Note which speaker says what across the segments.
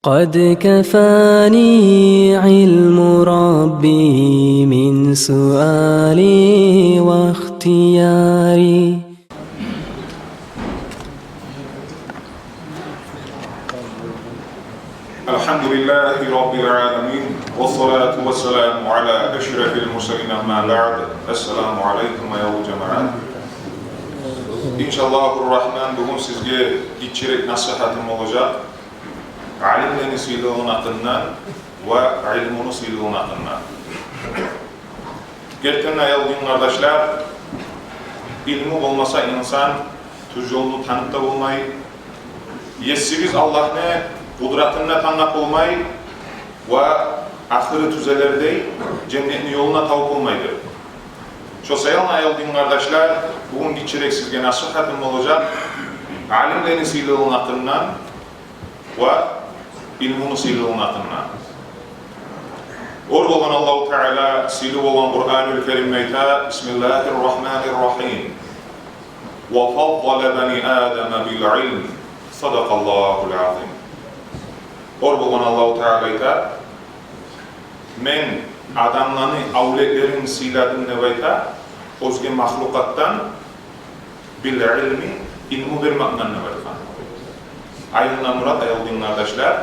Speaker 1: قد كفاني علم ربي من سؤالي واختياري.
Speaker 2: الحمد لله رب العالمين والصلاة والسلام على أشرف المرسلين أما بعد. السلام عليكم يا جماعة. İnşallahurrahman bugün sizge geçerek nasihatim olacak. Alimlerin silahının hakkından ve ilmunun silahının hakkından. Gerçekten ayaldığım kardeşler, ilmi olmasa insan tuz yolunu tanıp da olmayı, yessiz Allah'ını kudretine tanıp olmayı ve ahire tüzelerde cennetin yoluna tavuk olmaydı. Şu sayalım ayaldığım kardeşler, bugün geçerek sizge nasihatim olacak. Alimlerin silahının hakkından ve ilmunun silahının hakkından. Orada olan Allah-u Teala silahı olan Kur'an-ı Kerim'de Bismillahirrahmanirrahim. وَفَضَّلَ بَنِي آدَمَ بِالْعِلْمِ صَدَقَ اللّٰهُ الْعَظِيمِ. Orada olan Allah-u Teala'da men adamlarını avletlerin siladın nevayta özge mahlukattan bil ilmi ilmu vermekten nevayta. Ayından murat ayaldığın kardeşler,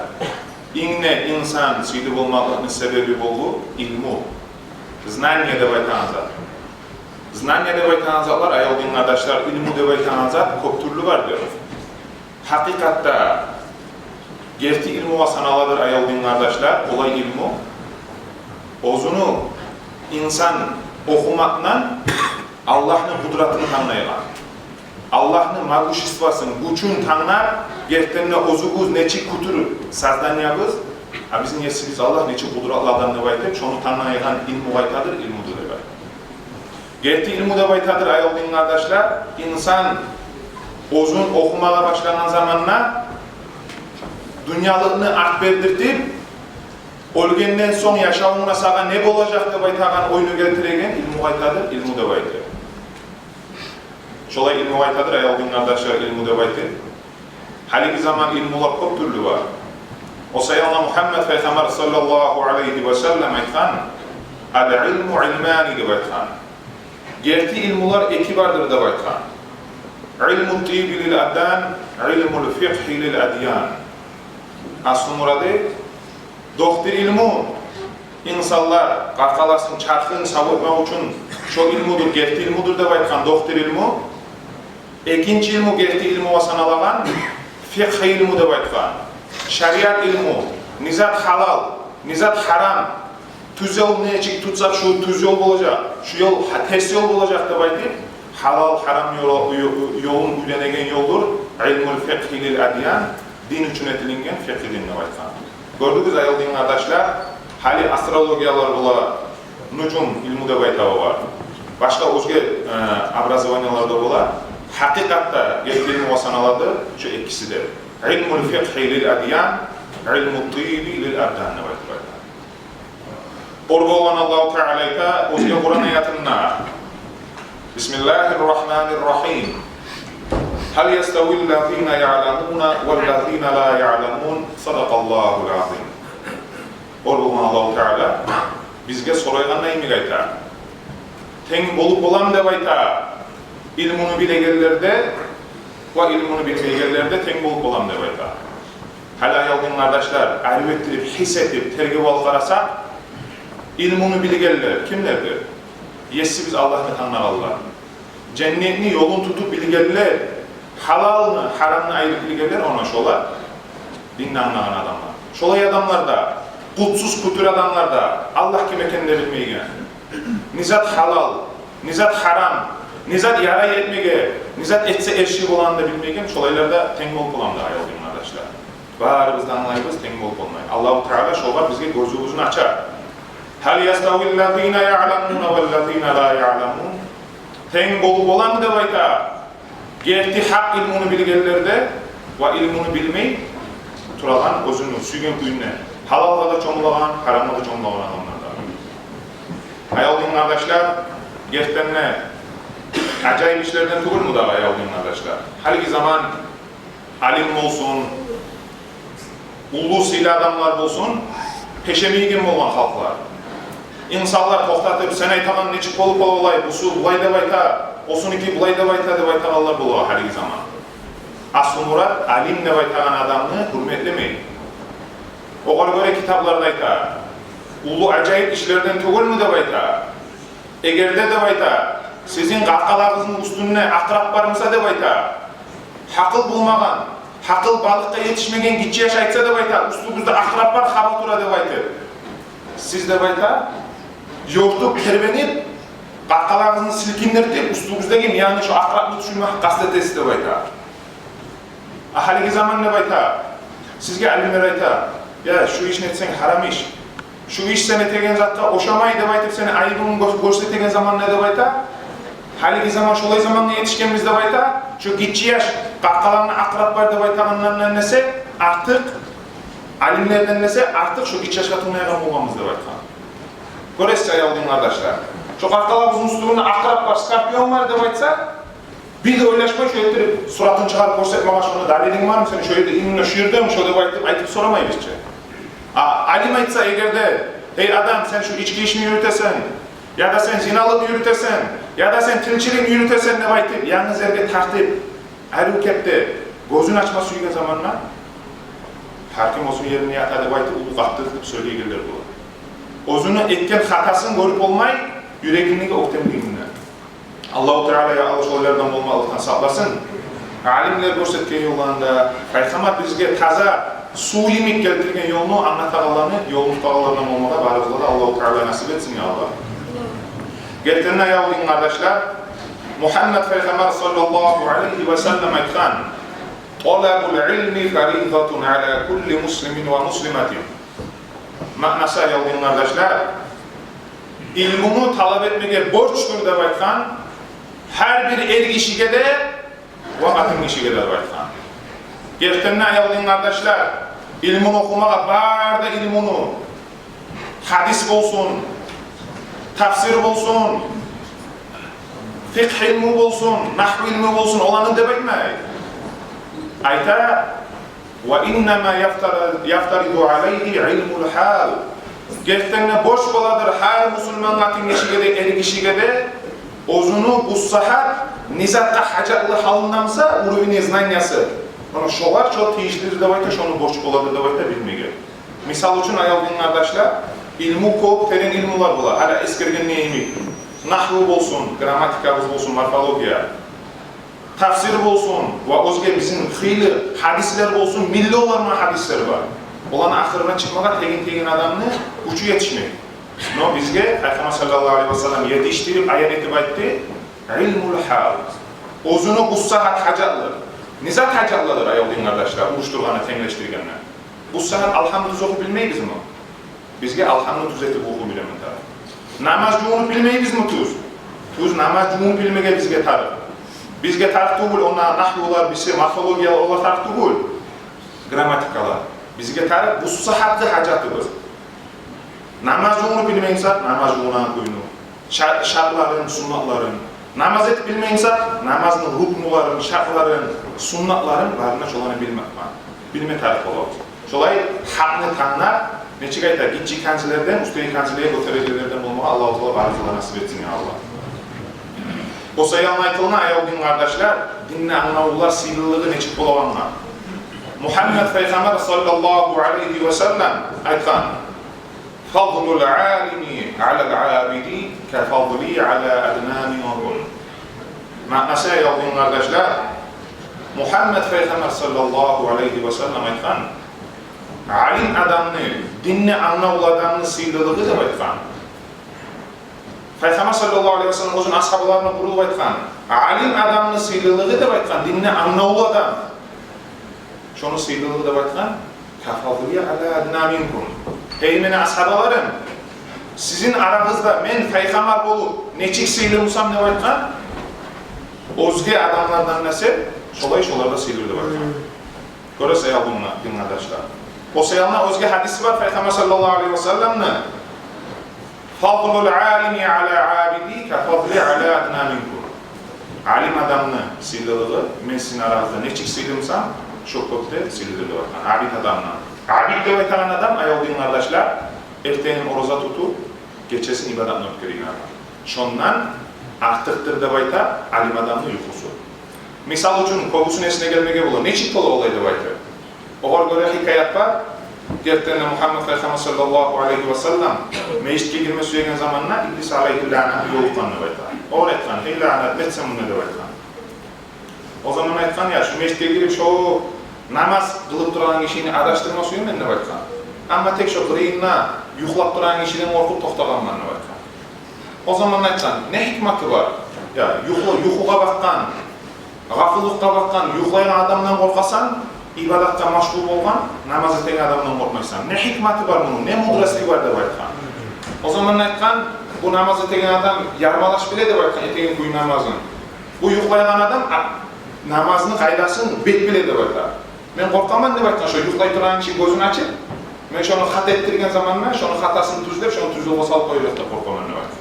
Speaker 2: inne insan silip olmaklarının sebebi olduğu ilmu. Znanje devaytanızat. Znanje devaytanızatlar ayaldığın kardeşler, ilmu devaytanızat çok türlü vardır. Hakikatta gerçi ilmu ve sanalıdır ayaldığın kardeşler, olay ilmu. Ozunu insan okumakla Allah'ın kudretini tanıyılan. Allah'ın maguş istvasını, gücün tanınar, gerçekten ozuguz neçik kuturu sazdanyabız. Bizim yesimiz Allah neçik kudretli adam ne baytır, şunu tanıyan ilmu baytadır, ilmudur da baytır. Gerçi ilmu da baytadır ayaldığın kardeşler, insan ozun okumaya başlanan zamanla dünyalığını art verdirtip, ölgenden son yaşamına sağa ne olacak da baytağın oyunu getiregen ilmu baytadır, ilmu da baytır. Şolay ilmu baytadır, ayaldığın kardeşler ilmu da baytır. Haliki zaman ilmular çok türlü var. O sayalına Muhammed Peygamber sallallahu aleyhi ve sellem aytkan, al-ilmu ilmani de baytkan. Gerti ilmular iki vardır da baytkan. İlmu tibi lil abdan, ilmu fiqhi lil adyan. Aslı muradı, doktor ilmu, insanlar qarqalasın, çarxın savurmaq üçün şu ilmudur, gerti ilmudur da baytkan doktor ilmu. İkinci ilmu gerti ilmu ve sanalagan, fiqh ilmu da baytkan. Şariat ilmu, nizat halal, nizat haram, tüz yol necik tutsak şu tüz yol olacak, şu yol ters yol olacak da baytip, halal haram yolun ülenegen yoldur, ilmul fiqhi lil adyan, din üçün etilingen fiqh dinine baytkan. Gördünüz ayaldığın kardeşler, hali astrologiyalar bula, nucum ilmu da baytağı var. Başka özge abrazovanyalarda bula, hakikatta ilmu ve sanaladı, şu ikisidir. İlmul fiqhi lil adyan, ilmul tibi lil abdan ne baytağı. Orada olan Allah-u Teala'da özge Kur'an ayetinde Bismillahirrahmanirrahim. Hal yestevillezine ya'lemune vellezine la ya'lemun sadaqallahul azim. Orada olan Allah-u Teala bizge soraygan neymi gayta? Ten bolup olam de bayta ilmunu bilegenlerde ve ilmunu bilmeyenlerde ten bolup olam de bayta. Hala ayaldığın kardeşler arvettirip, hissetip, tergib al karasa ilmunu bilegenler kimlerdir? Yesi biz Allah'ını tanımalılar. Cennetini yolun tutup bilegenler, halalını, haramını ayrı bilegenler ona şolar. Dinle anlayan adamlar. Şolay adamlar da, kutsuz kutur adamlar da Allah kim ekenini bilmeyen. Nizat halal, nizat haram, nizat yara yetmege, nizat etse eşlik olan da bilmeyen şolaylarda tengol bulan da ayaldığın arkadaşlar. Varımızda anlayımız tengol olmayın. Allah-u Teala şolar bizge gözümüzünü açar. Hal yastavillezine ya'lemune vellezine la ya'lemun. Tengol olan mı da bayta? Gerti hak ilmunu bilgenlerde ve ilmunu bilmeyi turalan özünü, sügün kuyunne. Halalda da çomulagan, haramda da çomulagan adamlardan. Ayaldığın kardeşler, gerçekten ne? Acayip işlerden tuğur mu da ayaldığın kardeşler? Haliki zaman alim olsun, ullu sıylı adamlar bolsun, peşemiygen bolgan halklar. İnsanlar toxtatıp, sen aytağın neçik bolup olay, busu bulay dep ayta, osuniki bulay dep ayta dep aytağanlar boluğa haligi zaman. Aslı murat, alim dep aytağan adamını hürmetlemeyin. Oğar göre kitaplarda ayta, ullu acayip işlerden tögül mü dep ayta, egerde dep ayta, sizin qarqalağınızın üstüne akrap barmısa dep ayta, hakıl bulmagan, hakıl balıkta yetişmegen gitçi yaş aytsa dep ayta, üstünüzde akrap bar, haba tura dep ayta. Siz dep ayta, yoğurtup, terbenip, qarqalağınızın silkindirtip, üstünüzdeki yani şu akrapını düşünmek kastetesi dep ayta. Haligi zaman dep ayta, sizge alimler ayta, ya şu iş netsen haram iş, şu iş sen etegen zatta oşamay dep aytip seni ayıbını göstertegen zaman ne dep ayta? Haligi zaman şolay zamanla yetişkenimiz dep ayta, şu gitçi yaş, qarqalağına akrap var dep aytağından nese, artık alimlerden nese, artık şu gitçi yaşa tılmayagan bolgamız dep aytağın. Göresiz ayaldığın kardeşler. Şu qarqalağımızın üstüne akrap var, skorpion var dep aytsa, bir de oylaşmay şöyle ettirip, suratını çıkarıp görsetmeye şunu dalilin var mı senin şöyle de inine şuyurda mı şöyle aytıp soramayı bizce. Alim aytsa egerde, hey adam sen şu içki işini yürütesen, ya da sen zinalık yürütesen, ya da sen tilçiliğini yürütesen dep aytıp, yalnız erge tartıp, harukette gözün açma suygen zamanla, hakim olsun yerini yata dep aytıp, ulu qattırtıp söyleygiler bu. Özünü etken hatasını görüp olmay, yüreğindeki oktemliğinden. Allah-u Teala'ya alışolardan olmalıktan saklasın. Alimler gösterken yolunda, Peygamber bizge taza, su yemek geltirgen yolunu anlatağalarını, yolunu tutağalarından olmalı, barızları Allah-u Teala nasip etsin ya Allah. Geltenine yavrulayın kardeşler, Muhammed Peygamber sallallahu aleyhi ve sellem aytkan, "Talabul ilmi faridatun ala kulli muslimin ve muslimatin." Manası yavrulayın kardeşler, ilmini talep etmeye borçtur dep aytkan, her bir er kişiye de vakatın kişiye de dep aytkan. Gerçekten ayaldığın kardeşler, ilmini okumağa bar da ilmini, hadis bolsun, tafsir bolsun, fiqh ilmi bolsun, nahv ilmi bolsun, olanı dep aytmay. Ayta, وَاِنَّمَا يَفْتَرِدُ عَلَيْهِ عِلْمُ الْحَالِ. Gerçekten boş boladır her Müslümanların kişiye de, er kişiye de, ozunu bu sahat nizatta hacatlı halındansa uruvini znanyası. Onu şolar çok teyişlidir dep ayta, şonu boş boladır dep ayta bilmege. Misal için ayaldığın kardeşler, ilmu kop, terin ilmular bola. Hala eskergen neymi? Nahvu bolsun, gramatikabız bolsun, morfologiya. Tafsir bolsun, ve özge bizim hıylı hadisler bolsun, milli olan hadisler var. Olan ahırına çıkmağa tegin adamını uçu yetişmek. No bizge Peygamber sallallahu aleyhi ve sellem yetiştirip ayan etip aytti, ilmul hal. Ozunu bu saat hacatlı. Nizat hacatlıdır ayaldığın kardeşler, uçturğanı tenleştirgenler. Bu saat alhamdülillah oku bilmeyiz mi? Bizge alhamdülillah düzetip oku bilemin tarif. Namazcuğunu bilmeyiz mi tuz? Tuz namazcuğunu bilmege bizge tarif. Bizge tarif tuğul, onlar nahvular, bizi morfologiyalar, onlar tarif tuğul. Gramatikalar. Bizge tarif bu saatlı hacatlıdır. Namazcuğunu bilmeyinsak, namazcuğuna koyunu. Şartların, sunnatların. Namaz et bilmeyinsak, namazın ruknuların, şartların, sunnatların varına şolanı bilmek var. Bilme tarif olur. Şolay hakını tanlar, neçik ayta gitçi kanzilerden, üsteyi kanzileye göterecilerden olmağa Allah-u Teala barizullah nasip etsin ya Allah. O sayılan aytılına ayaldığın kardeşler, dinle anlavullar sıyrılığı neçik bulavanlar. Muhammed Peygamber sallallahu aleyhi ve sellem aytkan, "Fadlul alimi alel abidi ke fadli ala adnanikum." Manası ayaldığın kardeşler, Muhammed Peygamber sallallahu aleyhi ve sellem aytkan, alim adamını, dinle anlavul adamını sıyrılığı dep aytkan. Peygamber sallallahu aleyhi ve sellem özün ashablarına kurulup aytkan, alim adamını sıyrılığı dep aytkan, dinle anlavul adam. Şonu sıyrılığı dep aytkan, "Kafadliya ala adnaminkum." Ey meni ashabalarım, sizin aranızda men peygamber bolup neçik sıyrılsam dep aytkan, özge adamlardan nese, şolarda sıyrılır dep aytkan. Göresiz ayaldığın kardeşler. O sayalına özge hadisi var Peygamber sallallahu aleyhi ve sellem'ne. "Fadlul alimi ala abidi ke fadli ala adnaminkum." Alim adamını sıyrılığı, men sizin aranızda neçik sıyrılsam, çok köpte sıyrılır dep aytkan. Abid adamına. Abid dep aytagan adam, ayol din kardeşler, erteğin oroza tutup, geçesin ibadatını ötkürüyor. Şondan artıktır dep ayta, alim adamın uykusu. Misal üçün, kogusun esine gelmege bulur. Neçik tolu olay dep ayta? Oğar göre hikayat var. Gerçekten Muhammed Peygamber sallallahu aleyhi ve sellem meclise girme süregen zamanına İblis aleyhi lanet yolukkanını ayta. Oğar etkan, hey lanet, etsem bunu dep ayta. O zaman aytkan ya, şu meclise girip şu namaz kılıp duran kişini adaştırma suyu men dep aytkan. Ama tek şu kırıyınna yuhlap duran kişiden korkup toxtagan man dep aytkan. O zaman aytkan, ne hikmeti var? Ya yuhuga bakkan, gafıllıkka bakkan, yuhlayan adamdan korkasan, ibadatta maşgul bolgan, namaz eten adamdan korkmaysan. Ne hikmeti var bunun, ne mudraslığı var dep aytkan. O zaman aytkan, bu namaz eten adam yarmalaş bile dep aytkan, etegen kuy namazın. Bu yuhlayan adam namazını kaydasın, bet bile dep aytkan. Men korkaman dep aytkan, şu yuhlay turan kişi gözünü açıp, men şonu hat ettirgen zamanla, şonu hatasını tuzlep, şonu tuzluğa salıp koyup da korkaman dep aytkan.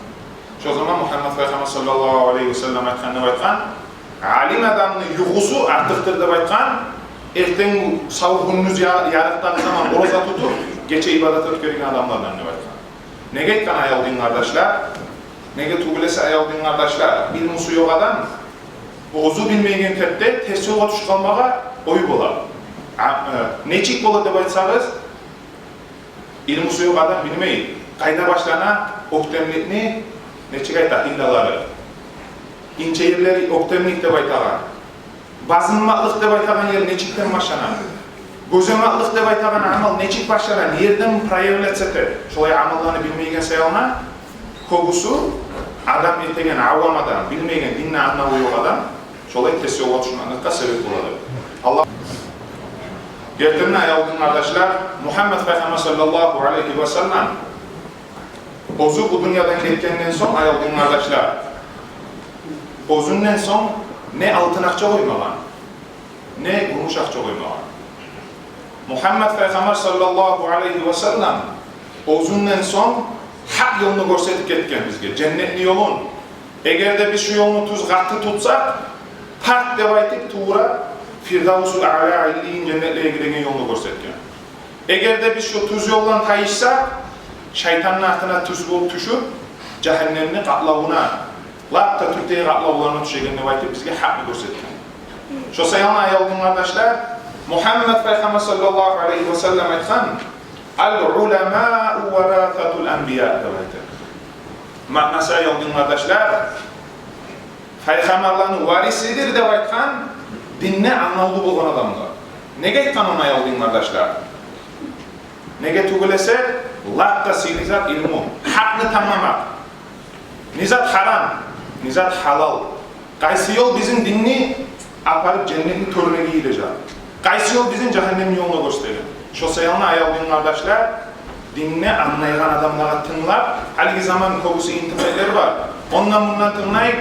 Speaker 2: Şu zaman Muhammed Peygamber sallallahu aleyhi ve sellem aytkan dep aytkan, alim adamın yuhusu artıktır dep aytkan, erten savur gününüz yarıktan zaman oroza tutup, geçe ibadat ötkürgen adamlardan dep aytkan. Nege aytkan ayol din kardeşler? Nege tugulese ayol din kardeşler? İlmusu yok adam, ozu bilmeygen tepte, ters yola tuş kalmağa oy bolar. Neçik bolar dep aytsağız? İlmusu yok adam bilmeyi. Kayda başlana oktemlikni, neçik ayta illaları. İnce yerleri oktemlik dep aytagan. Bazınmaklık dep aytagan yer neçikten başlana. Gözemaklık dep aytagan amal neçik başlana, nereden proyevletsete. Şolay amallarını bilmeygen sayalına, kogusu adam etegen avam adam, bilmeygen dinle anlağı yok adam, şolay ters yola tuşmanlıkka sebep buladı. Allah Gerçekten ayaldın kardeşler, Muhammed Peygamber sallallahu aleyhi ve sellem ozu bu dünyadan getkenden son ayaldın kardeşler. Ozundan son ne altın akça koymagan, ne gümüş akça koymagan. Muhammed Peygamber sallallahu aleyhi ve sellem ozundan son hak yolunu görsetip ketken bizge, cennetli yolun. Eğer de biz şu yolunu tuz katı tutsak, tak dep aytıp tuğra Firdavsul A'la illiğin cennetliğe gidegen yolunu görsetken. Eğer de biz şu tuz yoldan tayışsak, şeytanın altına tuz bulup düşüp, cehennemini katlavuna, lapta Türkiye'ye katlavlarına düşegen dep aytıp bizge haklı görsetken. Şu sayalına ayaldın kardeşler, Muhammed Peygamber sallallahu aleyhi ve sellem aytkan, Al-ulemâ'u verâthatul enbiya dep aytkan. Manası ayaldın kardeşler, Peygamberlerin varisidir dep aytkan, dinne anlalı bolgan adamlar. Nege aytkan onu ayaldın kardeşler? Nege tugulese, lakka silizat ilmu, hakni tamamak. Nizat haram, nizat halal. Qaysı yol bizim dinni aparıp cennetin törüne giyileceğim. Qaysı yol bizim cehennemin yoluna gösterir. Şu sayalına ayaldın kardeşler, dinne anlayan adamlara tınlar, halgi zaman kogusu intifeleri var. Ondan bundan tınlayıp,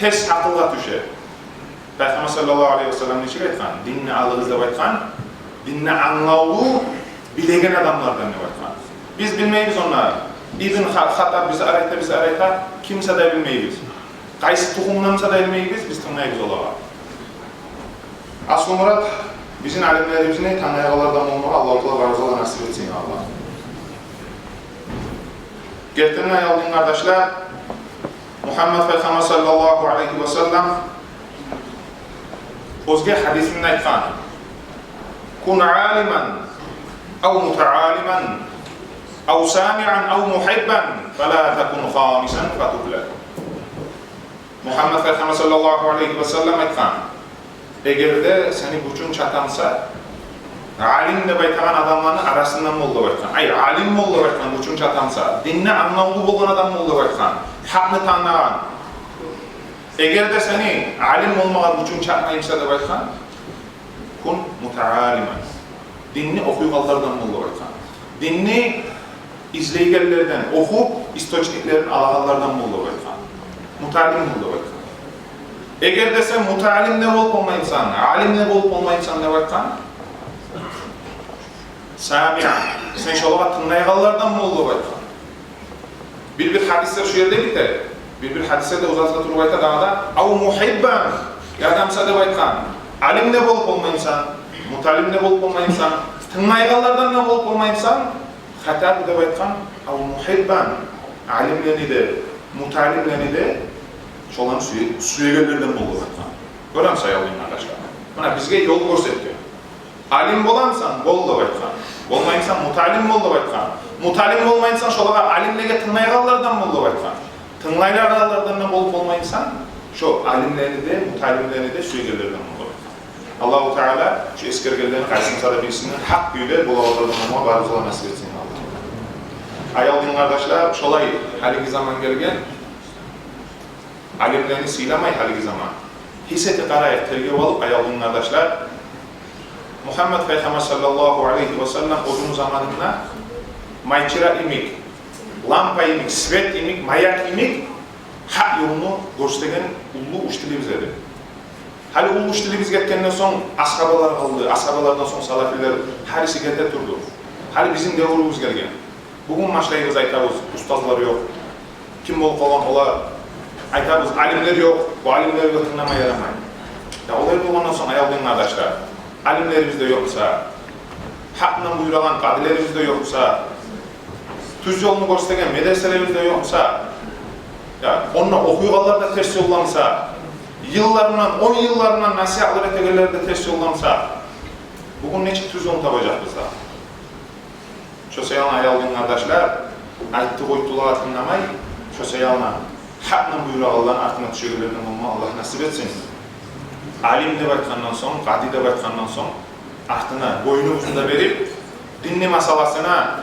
Speaker 2: ters akılga düşer. Peygamber sallallahu aleyhi ve sellem neçik aytkan? Dinne alığız dep aytkan, dinne anlağı bilegen adamlardan dep aytkan. Biz bilmeyiz onları. İbn Hattab bizi arayta, kimse de bilmeyiz. Qaysı tuğumlarımsa da bilmeyiz, biz tınlayız olağa. Asıl murat, bizim alimlerimizin tanıyağalardan olmağı Allah-u Teala razıla nasip etsin Allah. Gerçekten ayaldın kardeşler, Muhammed Peygamber sallallahu aleyhi ve sellem Özge hadisinde aytkan, kun aliman, av muta'aliman, av sami'an, av muhibban, fela tekun khamisan fatuhla. Muhammed Peygamber sallallahu aleyhi ve sellem aytkan, eğer de seni gücün çatansa, alim dep aytagan adamların arasından bol dep aytkan. Ay, alim bol dep aytkan, gücün çatansa, dinne anlağı bolgan adam bol dep aytkan, hakni tanıgan. Eğer de seni alim olmağa gücün çatmayımsa dep aytkan, kun muta'aliman. Dinni okuygallardan bol dep aytkan. Dinni izleygellerden, okup istoçniklerin alağallardan bol dep aytkan. Mutalim bol dep aytkan. Eğer de sen mutalimle bolup olmayımsan, alimle bolup olmayımsan dep aytkan, sami'an. Sen şolağa tınlaygallardan bol dep aytkan. Bir hadisler şu yerde biter. Bir hadise de uzatsa turup ayta dağda, av muhibban, yardamsa dep aytkan, alimle bolup olmayımsan, mutalimle bolup olmayımsan, Tыңайгалардан ne bolup bolmaysan, hatab dep aytkan, al muhibban, alimleni de, mutalimleni de şolan süyegellerden bolup aytkan. Görüyorsun ayalıyım arkadaşlar. Buna bizge yol görsetken. Alim bolamsan, bol dep aytkan. Bolmaysan, mutalim bol dep aytkan. Mutalim bolmaysan, şolaga alimlege tыңайгалlardan bol dep aytkan. Tыңайгалlardan ne bolup bolmaysan, şu alimlerini de, mutalimlerini de süyegellerden bol. Allah-u Teala şu eskergelerin karşısında da birisinin hak güyle bu ağırlığına barızla nasip etsin. Ayaldığın kardeşler, şolay haligi zaman gelgen, alimlerini silamay haligi zaman. Hisseti karayet tergib alıp ayaldığın kardeşler, Muhammed Peygamber sallallahu aleyhi ve sellem uzun zamanında mayçıra imik, lampa imik, svet imik, mayak imik, hak yolunu gösteren ulu uçtili bizleri. Hali ulu uçtili biz getkenden son ashabalar kaldı, ashabalardan son salafiler harisi gete durdu. Hali bizim devrimiz gelgen. Bugün maçlayımız aytabız, ustazlar yok. Kim bol kalan ola aytabız, alimler yok. Bu alimleri tınlama yaramayın. Ya olay bulmandan son ayaldığın kardeşler, alimlerimiz de yoksa, hakla buyuran kadilerimiz de yoksa, tüz yolunu gösteren medreselerimiz de yoksa, ya onunla okuyugalar da ters yollansa, yıllarından, 10 yıllarından nasihatlar etegeler de ters yollansa, bugün neçik tüz yolunu tapacak bizde? Şu seyalına ayaldığın kardeşler, aytti koytuluğa tınlamay, şu seyalına hakla buyuran artına tüşegelerden olma Allah nasip etsin. Alim de baytkandan son, qadi de baytkandan son, artına boyunumuzu da verip, dinli masalasına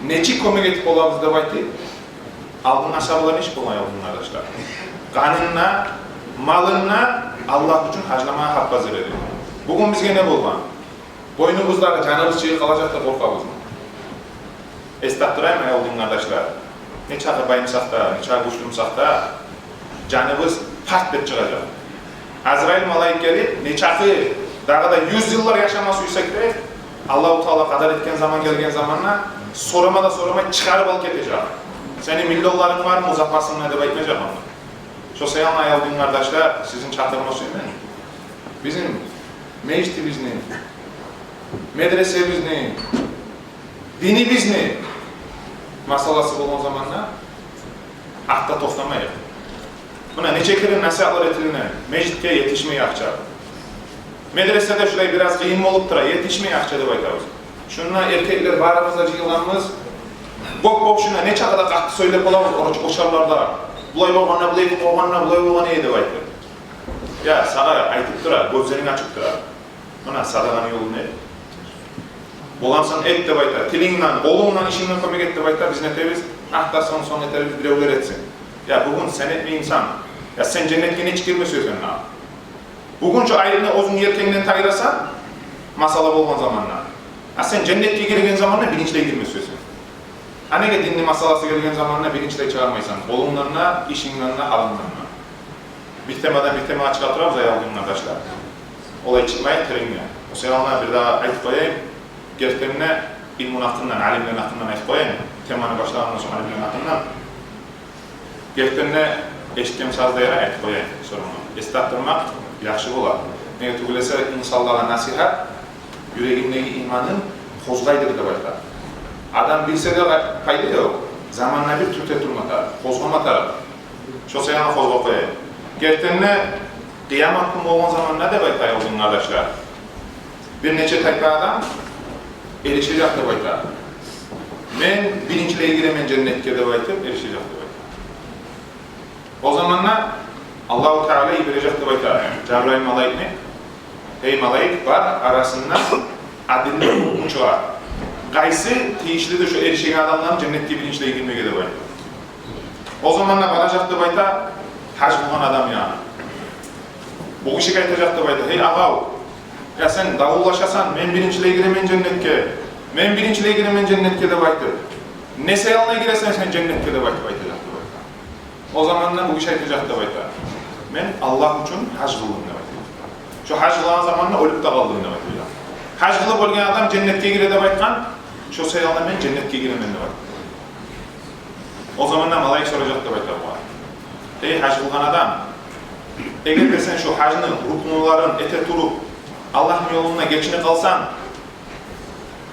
Speaker 2: neçik kömek etip olabız da bayti, aldığın aşağılarını iş bulmaya aldığın kardeşler. Kanınına, malına Allah için haclamaya hak hazır ediyor. Bugün bizge ne bulgan? Boynumuzda canımız çiğ kalacak da korkabız mı? Estattırayım ya aldığın kardeşler. Ne çağı bayımsak da, ne çağı güçlümsak da canımız part et çıkacak. Azrail malayik gelip, ne çağı daha da 100 yıllar yaşaması yüksek de Allah-u Teala kadar etken zaman gelgen zamanla sorama çıkarıp alıp ketecek. Senin millolların var mı uzatmasın ne de baytmayacak onu. Şu seyanla ayaldığın kardeşler sizin çatırma söyleyin. Bizim meclisimizni, medresemizni, dinimizni masalası olan zamanla akta toplamayız. Buna neçe kere nasihatlar etiline, meclitke yetişmeyi akçar. Medresede şurayı biraz kıyım olup tura, yetişmeyi akçadı baytavuz. Şununla erkekler baramızda cığılanımız, bok şuna ne çakada kalktı söylep olamaz oçarlarda. Bulay bolğanna, bulay bolğanna eydi baytı. Ya sana aytıp tura, gözlerini açıp tura. Buna sadaganın yolu ne? Bolansan et de bayta, tilinle, kolunla, işinle kömek et de bayta, biz netebiz, ahtasan son neteriz birevler etsin. Ya bugün sen et bir insan, ya sen cennetken hiç girmesiyorsun ha. Bugün şu ayrını uzun yerkenden tayırasan, masala bolğan zamanla. Ya sen cennetke girgen zamanla bilinçle girmesiyorsun. Anege dinli masalası gelgen zamanla bilinçle çağırmaysan, kolunlarına, işinlerine, halınlarına. Bir tema açık atırabız ayaldığım arkadaşlar. Olay çıkmaya terimle. O selamlar bir daha ayıp koyayım. Gerçekten ilmin hakkından, alimlerin hakkından ayıp koyayım. Temanı başlamadan sonra alimlerin hakkından. Gerçekten eşittiğim sazlayara ayıp koyayım sorunu. Estattırmak yaxşı olar. Neye tügülese insanlara nasihat, yüreğindeki imanın kozgaydır da başlar. Adam bilse de fayda yok. Zamanla bir tüte turmatar, kozgamatar. Şu seyana kozga koyayım. Gerçekten kıyamet günü olan zaman ne de baytay olduğun kardeşler? Bir neçe tayfa adam erişecek de baytar. Men bilinçliğe giremen cennetke de baytır, erişecek de baytar. O zamanla Allah-u Teala'yı verecek de baytar. Cebrail malayik ne? Ey malayik var arasında adilli hukumu var. Gaysi tiyişlidir şu erişen adamların cennetke bilinçliğe girmeye de baytar. O zamanla varacak da baytar, hac bulan adam yani. Bu kişi kaytacak da baytar. Hey ağav, ya sen davullaşasan, men bilinçliğe giremen cennetke, men bilinçliğe giremen cennetke de baytır. Ne seyalına giresen sen cennetke de baytacak da baytar. O zamanla bu kişi kaytacak da baytar. Men Allah için hac kıldım da baytar. Şu hac kılan zamanla ölüp da kaldım da baytar. Hac kılıp olgen adam cennetke gire de baytkan, şu seyalına men cennetke giremen de baytar. O zamanla malayik soracak da baytar bu var. Ey hac kılgan adam, eğer de sen şu hacının, ruknuların ete turup Allah'ın yoluna geçini kalsan,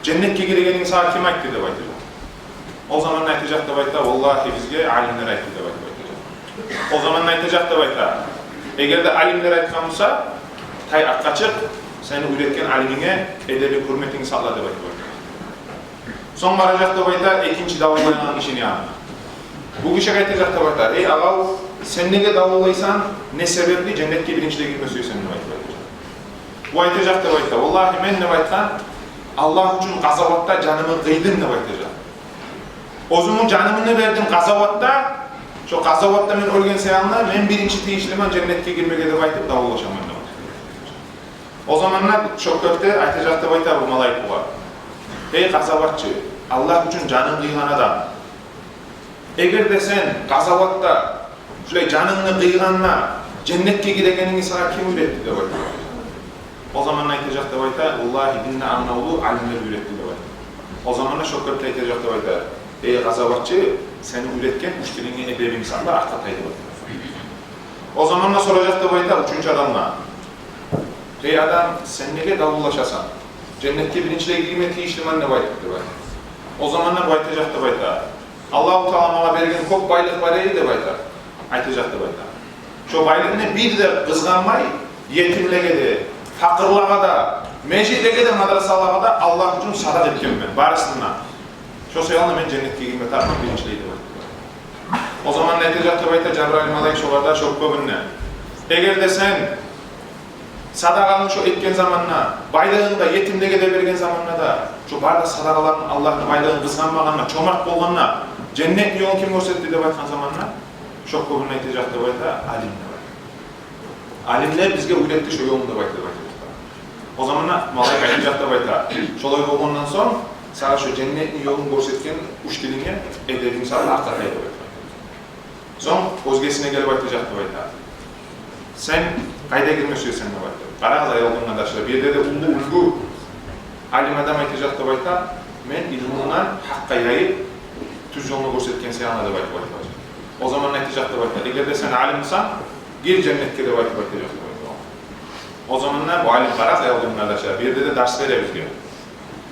Speaker 2: cennetke giregenin sana kim aytdı dep aytacak. O zaman aytacak dep ayta, vallahi bizge alimler aytdı dep aytacak. O zaman aytacak dep ayta, egerde alimler aytkan bolsa, tay artqa çık, seni üretken alimine edebi hürmetini saqla dep aytacak. Son baracak dep ayta, ikinci davullayan işini yanına. Bu kişi aytacak dep ayta, ey ağal, sen nege davullaysan, ne sebebi cennetke birinçide girmesi sen dep aytacak. Bu aytacak dep ayta, vallahi men dep aytkan, Allah üçün gazavatta canımı kıydım dep aytacak. Ozumun canımını verdim gazavatta, şu gazavatta men ölgen seyanla, men birinci teyişlimen cennetke girmege dep aytıp davullaşaman dep aytacak. O zamanlar çok köfte aytacak dep ayta bu malayık buğa. Ey gazavatçı, Allah üçün canın kıygan adam. Eğer de sen gazavatta şöyle canını kıyganla cennetke giregenini sana kim üretti dep aytacak. O zaman aytacak dep ayta, vallahi dinle anavulu alimler üretti dep aytacak. O zaman da çok köfte aytacak dep ayta, ey gazavatçı, seni üretken müşterine edebini sağla arka taydı dep aytacak. O zaman da soracak dep ayta, üçüncü adamla, ey adam, sen nege davullaşasan? Cennetke birinçiliğe girme teyişlimen dep aytdı dep aytacak. O zaman da aytacak dep ayta, Allah-u Teala bana bergen çok baylık var ey dep ayta. Aytacak dep ayta. Şu baylıkını bir de kızganmay, yetimlege de, fakirlağa da, meclitlege de, madrasalağa da Allah üçün sadak etken ben, barısından. Şu sayalına men cennetke girme tarafından birinçiliği dep aytdı. O zaman aytacak dep ayta, Cebrail malayık şolarda şok köbünne. Eğer de sen sadakanı şu etken zamanına, baylığını da yetimlege de bergen zamanına da, şu barda sadakaların Allah'ın baylığını kızganmağına, çomart bolğanına, cennet yolunu kim görsetti dep aytkan zamanına, şok köbünne aytacak dep ayta, alim dep ayta. Alimler bizge üretti şu yolunu dep aytacak. O zamanlar malayık aytacak dep ayta. Şolay bolğandan soň, sana şu cennetin yolunu görsetken uç diline edebin sana arka taydı dep ayta. Soň özgesine gelip aytacak dep ayta. Sen kayda girmesi sen dep ayta. Qarağız ayolduğun adaşlar, bir yerde de ulgu alim adam aytacak dep ayta, men ilmundan haqqa yayıp, tüz yolunu görsetken seyana dep aytacak. O zaman aytacak dep ayta. Eğer de sen alimsan, gir cennetke dep aytacak dep ayta. O zamanlar bu alim qarağız ayolduğun adaşlar, bir yerde de ders vere bizge.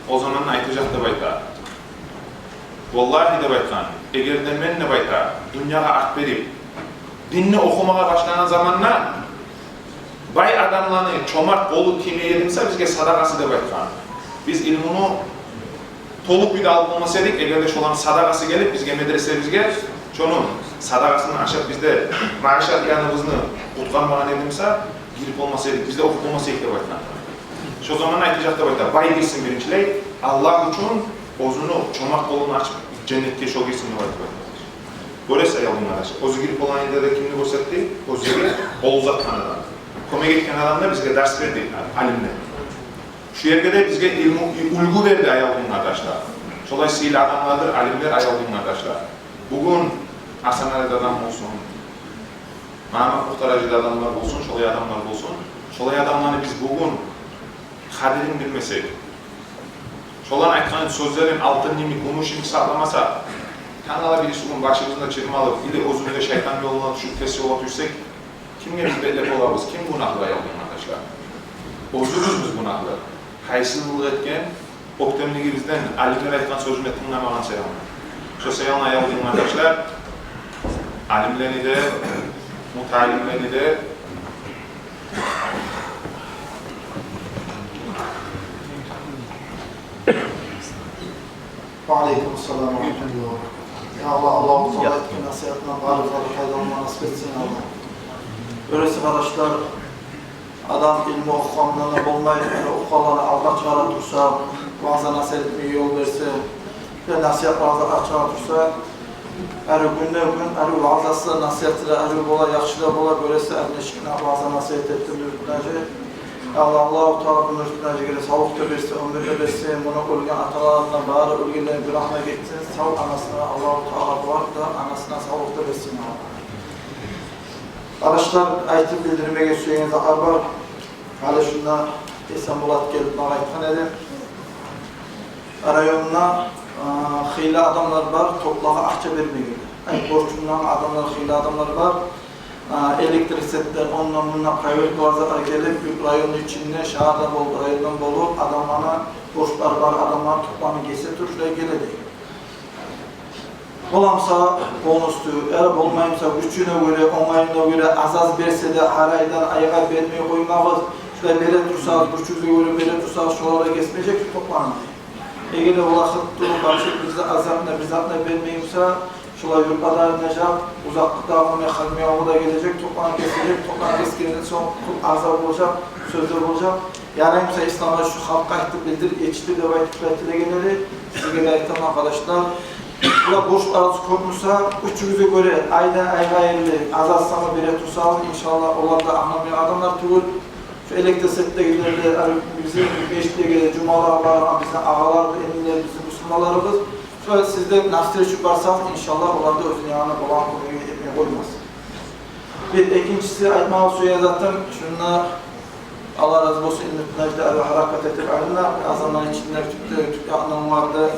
Speaker 2: O zaman aytacak dep ayta. Vallahi dep aytkan, eğer de men dep ayta, dünyaga art berip, dinni okumaga başlanan zamanla, bay adamlarını çomart bolup kime yedimse bizge sadakası dep aytkan. Biz ilmunu toluk bir de alıp olmasaydık, eğer de şoların sadakası gelip bizge medrese bizge şonun sadakasını aşıp bizde maaşat yanımızını kutlanmagan edimse girip olmasaydık, bizde okup olmasaydık dep aytkan. Şu zaman aytacak dep ayta, bay girsin birinçiley, Allah üçün ozunu çomart bolunu açıp cennetke şol girsin dep aytkan. Görese ayalım arkadaşlar. Ozu girip olan yerde de kimini görsetti? Ozu girip bol uzatkan adam. Kome gitken adam da bizge ders verdi, alimle. Şu yerde de bizge ulgu verdi ayalım arkadaşlar. Dolayısıyla adamlardır, alimler ayalım arkadaşlar. Bugün Hasanali'de adam olsun, Mahmut Muhtaracı'da adamlar olsun, şolay adamlar olsun. Şolay adamlarını biz bugün kaderini bilmeseydik, şolan aytkan sözlerin altın nimi, gümüşünü sağlamasa, kanala birisi bugün başımızda çirme alıp, ili özünde şeytan yoluna düşüp, test yola düşsek, kimge biz bellep olabız, kim günahlı ayaldın arkadaşlar? Özürüz biz günahlı. Haysızlık etken, optimligi bizden, alimler aytkan sözünü tınlamagan seyanlar. Şu seyanla ayaldın arkadaşlar, alimlerini de, mutalimlerini de,
Speaker 3: Aleykümselam ve rahmetullah. Ya Allah, Allah'u Teala etkin nasihatına bağlı faydalanma nasip etsin ya Allah. Öyleyse arkadaşlar, adam ilmi okukanlarına olmayıp, okukanlarına Allah çağıra dursa, bazı nasihat etmeye yol verse, ve nasihat bazı açığa dursa, eri günler gün, eri bazısı nasihatıyla, eri bola, yakışıyla bola, böylesi erleşkine bazı nasihat ettim ürkünacı. Allah-u Teala bunu ürkünacı gele sağlık da versin, ömür de versin, bunu ölgen atalarından bari ölgenlerin günahına gitsin, sağ anasına Allah-u Teala var da anasına sağlık da versin. Arkadaşlar, ayetini bildirmeye geçiyorsunuz, arbar, hali şundan Esen Bulat gelip bana ayetkan edin. Rayonuna hile adamlar var, toplağa akça vermiyor. Borçundan adamlar, hile adamlar var. Elektrik setler, onunla bununla kayıp varzalar gelip rayonun içinde, şehirde rayondan bolup adamlarına borçları var adamlar toplanıp geçse şuraya geledi. Olamsa bonustu, eğer olmayımsa güçüne göre, onayına göre az verse de her aydan ayağa vermeye koymağız. Şuraya bere tursağız, güçüne göre bere tursağız, şuralara geçmeyecek toplandı. Eğer ulaşıktı, başlık bizde azapla vermeyimse, şuraya yurtlara inecek, uzaklıkta olmaya, kalmaya da gelecek, toplanıp geçecek, toplanıp geçtiğinden sonra azap olacak, sözler olacak. Yarayımsa İslam'da şu halka ihtiyaç bildir, yetiştir de ve itibariyle geneli, size gerekten arkadaşlar. Bura boş arası konmuşsa, üçümüze göre aydan ayga yerli, azatsama bire tutsağız, inşallah onlar da anlamayan adamlar tuğur. Şu elektrisette giderler, bizim beşliğe gelir, cumalar, bizim ağalardır, eminler, bizim Müslümanlarımız. Şöyle sizde nafsire çıkarsanız inşallah onlar da özün yanına olan konuyu etmeye koymaz. Bir ikincisi aytmağı suya zaten şununla Allah razı olsun ilmi-i harakat etip ayrıla, azanların içinde Türk anlamlarda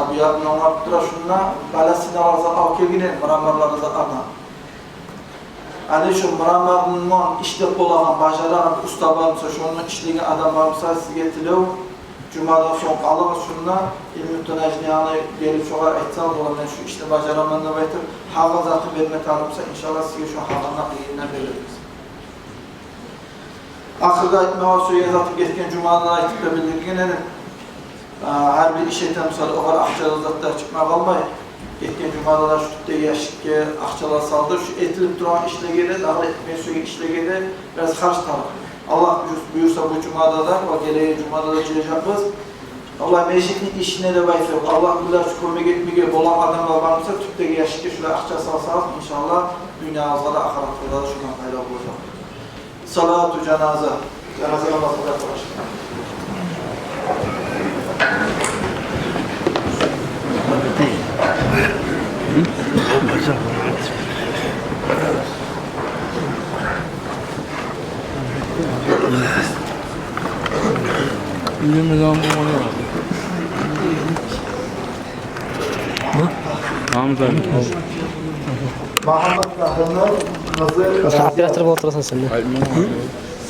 Speaker 3: bu yardım vardır şunla balasını alırsa alkevine mıramarlarınıza ana. Yani şu mıramarının işlep olan, başaran, usta varsa, şunun işliğine adam varsa siz getiriyor. Cuma'dan sonra kalır şunla ilmi-i yanına gelip çoğa ehtiyaç olan şu işte başaramanına baytır. Hava zatı verme tanımsa inşallah size şu havanın iyinden veririz. Ahırda etmeye suya zatı geçken Cuma'dan aytıkla bildirgene her bir iş etemsal o kadar akçalı zatlar çıkmak almayı. Geçken Cuma'da şu tüpte yaşıkke akçalar saldır, şu etilip duran işle gelir, daha etmeye suya işle gelir, biraz karşı taraf. Allah buyursa bu Cuma'da da, o geleği Cuma'da da çılacağımız. Allah meşiklik işine de bayıf yok. Allah bunlar şu koyma gitmeye olan adamlar varmışsa tüpteki yaşıkke şöyle akça salsanız inşallah dünyamızda da ahiretinde da şundan fayda olacak. Salatu cenaze. Cenaze namazı arkadaşlar. Muhammed Nahır'ın Nazır
Speaker 1: Operator oturasın sen.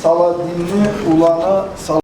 Speaker 3: Saladinli Ulan'a